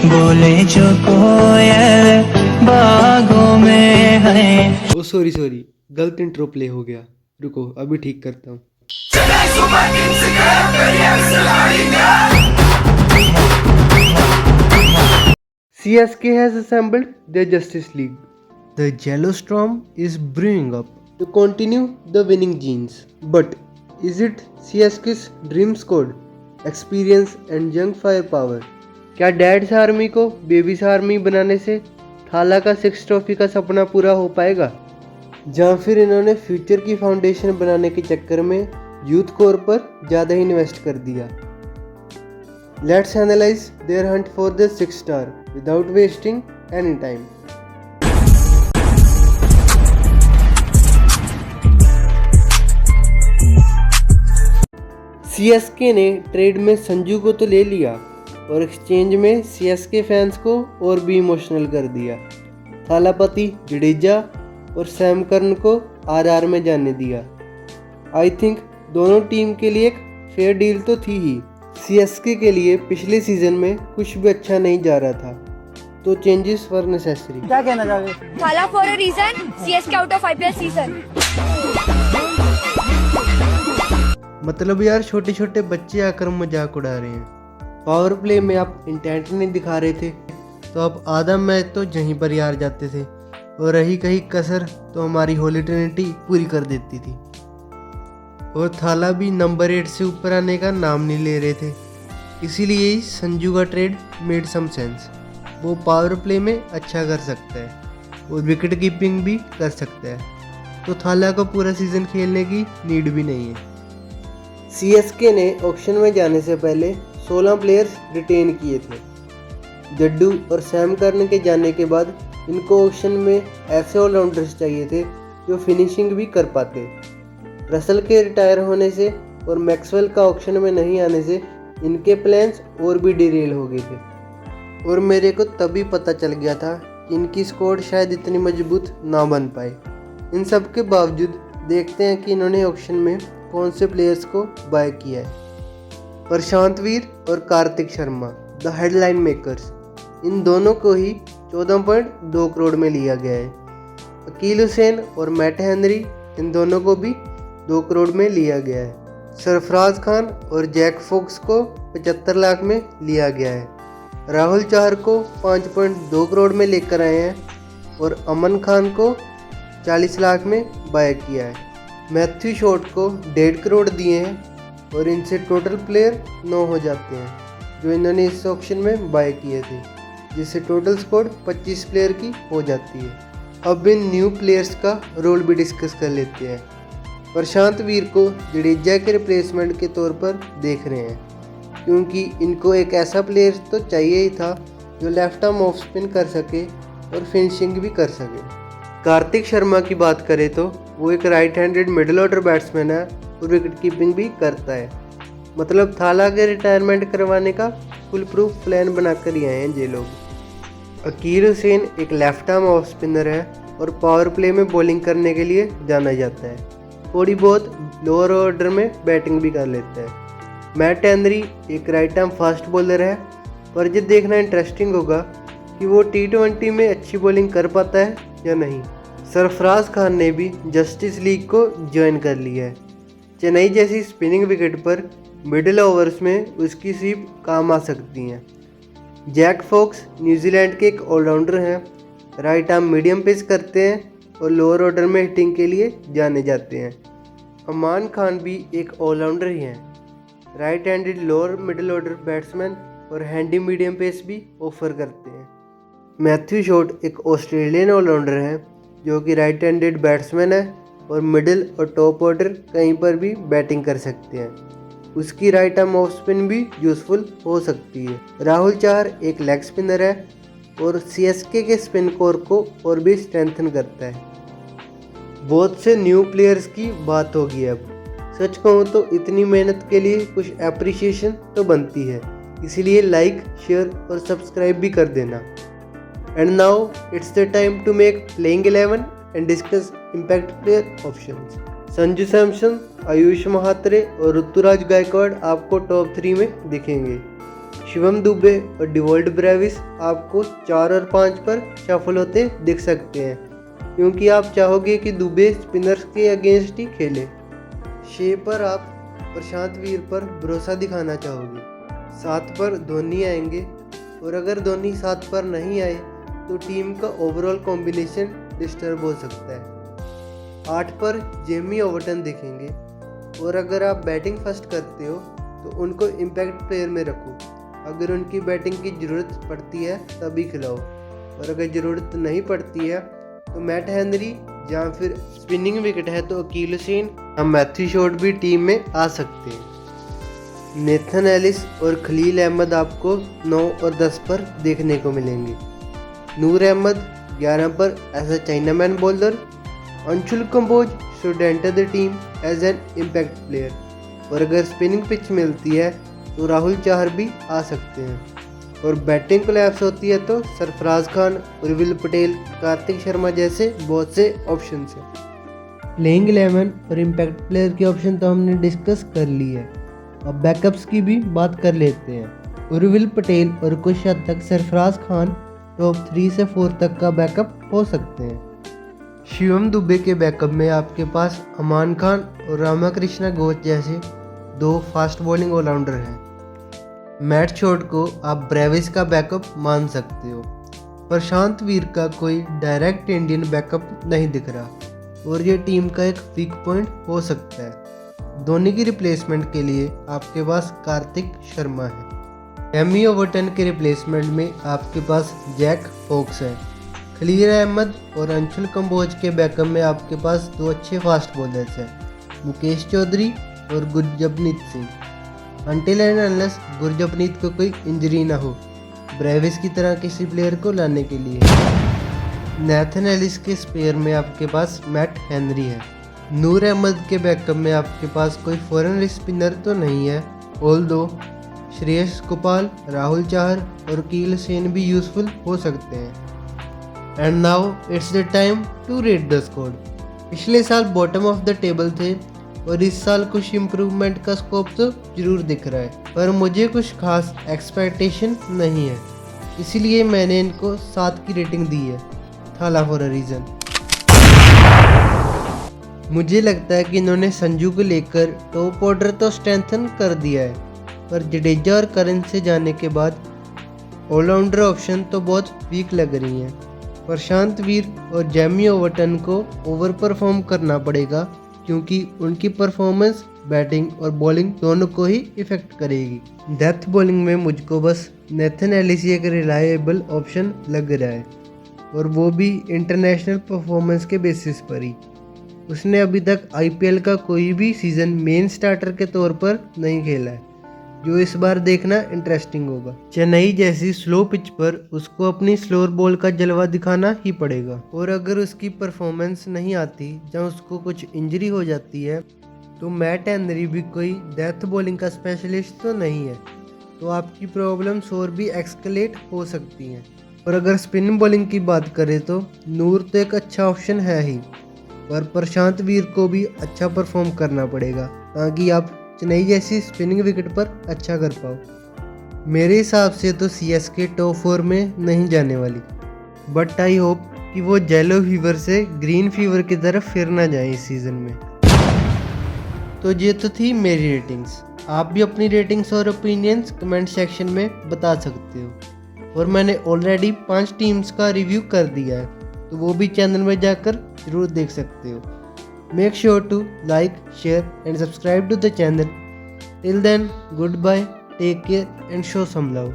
बोले जो कोयल बागों में है। ओ सॉरी गलत इंट्रो प्ले हो गया, रुको अभी ठीक करता हूँ। CSK has assembled their Justice League. The Yellow Storm is brewing up to continue the winning genes. But is it CSK's dream squad? Experience and young firepower? क्या डैड्स आर्मी को babies army बनाने से थाला का 6 trophy का सपना पूरा हो पाएगा, या फिर इन्होंने फ्यूचर की फाउंडेशन बनाने के चक्कर में यूथ कोर पर ज़्यादा ही इन्वेस्ट कर दिया? Let's analyze their hunt for the 6 star without wasting any time. CSK ने ट्रेड में संजू को तो ले लिया और एक्सचेंज में CSK फैंस को और भी इमोशनल कर दिया। थालापति जडेजा और सैम करन को RR में जाने दिया। आई थिंक दोनों टीम के लिए एक फेयर डील तो थी ही। CSK के लिए पिछले सीजन में कुछ भी अच्छा नहीं जा रहा था, तो चेंजेस वर नेसेसरी। क्या कहना चाहोगे? Thala for a reason, CSK out of IPL season. मतलब यार छोटे छोटे बच्चे आकर मजाक उड़ा रहे हैं। पावर प्ले में आप इंटेंट नहीं दिखा रहे थे तो आप आधा मैच तो यहीं पर ही हार जाते थे, और रही कहीं कसर तो हमारी होली ट्रिनिटी पूरी कर देती थी। और थाला भी नंबर 8 से ऊपर आने का नाम नहीं ले रहे थे, इसीलिए ही संजू का ट्रेड मेड सम सेंस। वो पावर प्ले में अच्छा कर सकता है और विकेट कीपिंग भी कर सकता है, तो थाला को पूरा सीजन खेलने की नीड भी नहीं है। CSK ने ऑक्शन में जाने से पहले 16 प्लेयर्स रिटेन किए थे। जड्डू और सैम करन के जाने के बाद इनको ऑक्शन में ऐसे ऑलराउंडर्स चाहिए थे जो फिनिशिंग भी कर पाते। रसल के रिटायर होने से और मैक्सवेल का ऑक्शन में नहीं आने से इनके प्लान्स और भी डिरेल हो गए थे, और मेरे को तभी पता चल गया था कि इनकी स्क्वाड शायद इतनी मजबूत ना बन पाए। इन सब के बावजूद देखते हैं कि इन्होंने ऑक्शन में कौन से प्लेयर्स को बाय किया है। प्रशांत वीर और Kartik Sharma, the headline makers, इन दोनों को ही 14.2 करोड़ में लिया गया है। अकील हुसैन और मैट हेनरी, इन दोनों को भी 2 करोड़ में लिया गया है। सरफराज खान और जैक फोक्स को 75 लाख में लिया गया है। राहुल चाहर को 5.2 करोड़ में लेकर आए हैं और अमन खान को 40 लाख में बाय किया है। मैथ्यू शॉट को 1.5 करोड़ दिए हैं और इनसे टोटल प्लेयर 9 हो जाते हैं जो इन्होंने इस ऑक्शन में बाय किए थे, जिससे टोटल स्क्वाड 25 प्लेयर की हो जाती है। अब इन न्यू प्लेयर्स का रोल भी डिस्कस कर लेते हैं। प्रशांत वीर को जडेजा के रिप्लेसमेंट के तौर पर देख रहे हैं, क्योंकि इनको एक ऐसा प्लेयर तो चाहिए ही था जो लेफ्ट आर्म ऑफ स्पिन कर सके और फिनिशिंग भी कर सके। कार्तिक शर्मा की बात करें तो वो एक right handed middle order batsman है और विकेट कीपिंग भी करता है। मतलब थाला के रिटायरमेंट करवाने का फुल प्रूफ प्लान बनाकर ही आए हैं ये लोग। अकील हुसैन एक लेफ्ट आर्म ऑफ स्पिनर है और पावर प्ले में बॉलिंग करने के लिए जाना जाता है। थोड़ी बहुत लोअर ऑर्डर में बैटिंग भी कर लेता है। मैट हेनरी एक राइट आर्म फास्ट बॉलर है, पर ये देखना इंटरेस्टिंग होगा कि वो T20 में अच्छी बॉलिंग कर पाता है या नहीं। सरफराज खान ने भी जस्टिस लीग को ज्वाइन कर लिया है। चेन्नई जैसी स्पिनिंग विकेट पर मिडिल ओवर्स में उसकी स्वीप काम आ सकती हैं। जैक फोक्स न्यूजीलैंड के एक ऑलराउंडर हैं, राइट आर्म मीडियम पेस करते हैं और लोअर ऑर्डर में हिटिंग के लिए जाने जाते हैं। अमान खान भी एक ऑलराउंडर ही हैं, right handed lower middle order batsman और हैंडी मीडियम पेस भी ऑफर करते हैं। मैथ्यू शॉट एक ऑस्ट्रेलियन ऑलराउंडर है जो कि राइट हैंडेड बैट्समैन है और मिडिल और टॉप ऑर्डर कहीं पर भी बैटिंग कर सकते हैं। उसकी राइट आर्म ऑफ स्पिन भी यूजफुल हो सकती है। राहुल चाहर एक लेग स्पिनर है और CSK के स्पिन कोर को और भी स्ट्रेंथन करता है। बहुत से न्यू प्लेयर्स की बात होगी। अब सच कहूँ तो इतनी मेहनत के लिए कुछ एप्रिसिएशन तो बनती है, इसीलिए लाइक, शेयर और सब्सक्राइब भी कर देना। And now it's the time to make playing 11 and discuss impact player options. Sanju Samson, Ayush Mhatre और ऋतुराज गायकवाड़ आपको टॉप 3 में दिखेंगे। शिवम दुबे और डिवॉल्ट ब्रेविस आपको 4 और 5 पर शफल होते दिख सकते हैं, क्योंकि आप चाहोगे कि दुबे स्पिनर्स के अगेंस्ट ही खेले। 6 पर आप प्रशांत वीर पर भरोसा दिखाना चाहोगे। 7 पर धोनी आएंगे, और अगर धोनी 7 पर नहीं आए तो टीम का ओवरऑल कॉम्बिनेशन डिस्टर्ब हो सकता है। 8 पर जेमी ओवर्टन दिखेंगे, और अगर आप बैटिंग फर्स्ट करते हो तो उनको इम्पैक्ट प्लेयर में रखो। अगर उनकी बैटिंग की ज़रूरत पड़ती है तभी खिलाओ, और अगर ज़रूरत नहीं पड़ती है तो मैट हेनरी, या फिर स्पिनिंग विकेट है तो अकील हुसैन या मैथ्यू शॉट भी टीम में आ सकते हैं। नेथन एलिस और खलील अहमद आपको 9 और 10 पर देखने को मिलेंगे। नूर अहमद 11 पर as a chinaman bowler. Anshul Kamboj should enter the team as an impact player, और अगर स्पिनिंग पिच मिलती है तो राहुल चाहर भी आ सकते हैं, और बैटिंग कोलैप्स होती है तो सरफराज खान, उर्विल पटेल, कार्तिक शर्मा जैसे बहुत से ऑप्शन हैं। प्लेइंग 11 और इम्पैक्ट प्लेयर के ऑप्शन तो हमने डिस्कस कर ली है। अब बैकअप्स की भी बात कर लेते हैं। उर्विल पटेल और कुछ हद तक सरफराज खान टॉप 3 से 4 तक का बैकअप हो सकते हैं। शिवम दुबे के बैकअप में आपके पास अमान खान और रामाकृष्णा घोष जैसे 2 फास्ट बॉलिंग ऑलराउंडर हैं। मैट शॉट को आप ब्रेविस का बैकअप मान सकते हो। प्रशांत वीर का कोई डायरेक्ट इंडियन बैकअप नहीं दिख रहा, और ये टीम का एक वीक पॉइंट हो सकता है। धोनी की रिप्लेसमेंट के लिए आपके पास कार्तिक शर्मा है। एमी ओवर्टन के रिप्लेसमेंट में आपके पास जैक फोक्स है। खलील अहमद और अंशुल कंबोज के बैकअप में आपके पास 2 अच्छे फास्ट बॉलर्स हैं, मुकेश चौधरी और Gurjapneet Singh. Until and unless Gurjapneet को कोई इंजरी ना हो ब्रेविस की तरह किसी प्लेयर को लाने के लिए। नेथन एलिस के स्पेयर में आपके पास मैट हेनरी है। नूर अहमद के बैकअप में आपके पास कोई फॉरेन स्पिनर तो नहीं है, ऑल्दो श्रेयस गोपाल, राहुल चाहर और अकील हुसैन भी यूजफुल हो सकते हैं। And now it's the time to rate the squad. पिछले साल बॉटम ऑफ द टेबल थे, और इस साल कुछ इम्प्रूवमेंट का स्कोप तो जरूर दिख रहा है, पर मुझे कुछ खास एक्सपेक्टेशन नहीं है, इसीलिए मैंने इनको 7 की रेटिंग दी है। थाला फॉर अ रीज़न। मुझे लगता है कि इन्होंने संजू को लेकर टॉप ऑर्डर तो स्ट्रेंथन कर दिया है, पर जडेजा और करन से जाने के बाद ऑलराउंडर ऑप्शन तो बहुत वीक लग रही हैं। प्रशांत वीर और जेमी ओवर्टन को ओवर परफॉर्म करना पड़ेगा, क्योंकि उनकी परफॉर्मेंस बैटिंग और बॉलिंग दोनों को ही इफेक्ट करेगी। डेप्थ बॉलिंग में मुझको बस नेथन एलिस एक रिलायबल ऑप्शन लग रहा है, और वो भी इंटरनेशनल परफॉर्मेंस के बेसिस पर ही। उसने अभी तक आईपीएल का कोई भी सीज़न मेन स्टार्टर के तौर पर नहीं खेला है, जो इस बार देखना इंटरेस्टिंग होगा। चेन्नई जैसी स्लो पिच पर उसको अपनी स्लोअर बॉल का जलवा दिखाना ही पड़ेगा, और अगर उसकी परफॉर्मेंस नहीं आती या उसको कुछ इंजरी हो जाती है तो मैट हेनरी भी कोई डेथ बॉलिंग का स्पेशलिस्ट तो नहीं है, तो आपकी प्रॉब्लम्स और भी एक्सकलेट हो सकती हैं। और अगर स्पिन बॉलिंग की बात करें तो नूर तो एक अच्छा ऑप्शन है ही, पर प्रशांत वीर को भी अच्छा परफॉर्म करना पड़ेगा ताकि आप चेन्नई जैसी स्पिनिंग विकेट पर अच्छा कर पाओ। मेरे हिसाब से तो सीएसके टॉप 4 में नहीं जाने वाली, बट आई होप कि वो येलो फीवर से ग्रीन फीवर की तरफ फिर ना जाए इस सीज़न में। तो ये तो थी मेरी रेटिंग्स। आप भी अपनी रेटिंग्स और ओपिनियंस कमेंट सेक्शन में बता सकते हो, और मैंने ऑलरेडी 5 टीम्स का रिव्यू कर दिया है, तो वो भी चैनल में जाकर ज़रूर देख सकते हो। Make sure to like, share and subscribe to the channel. Till then, goodbye, take care and show some love.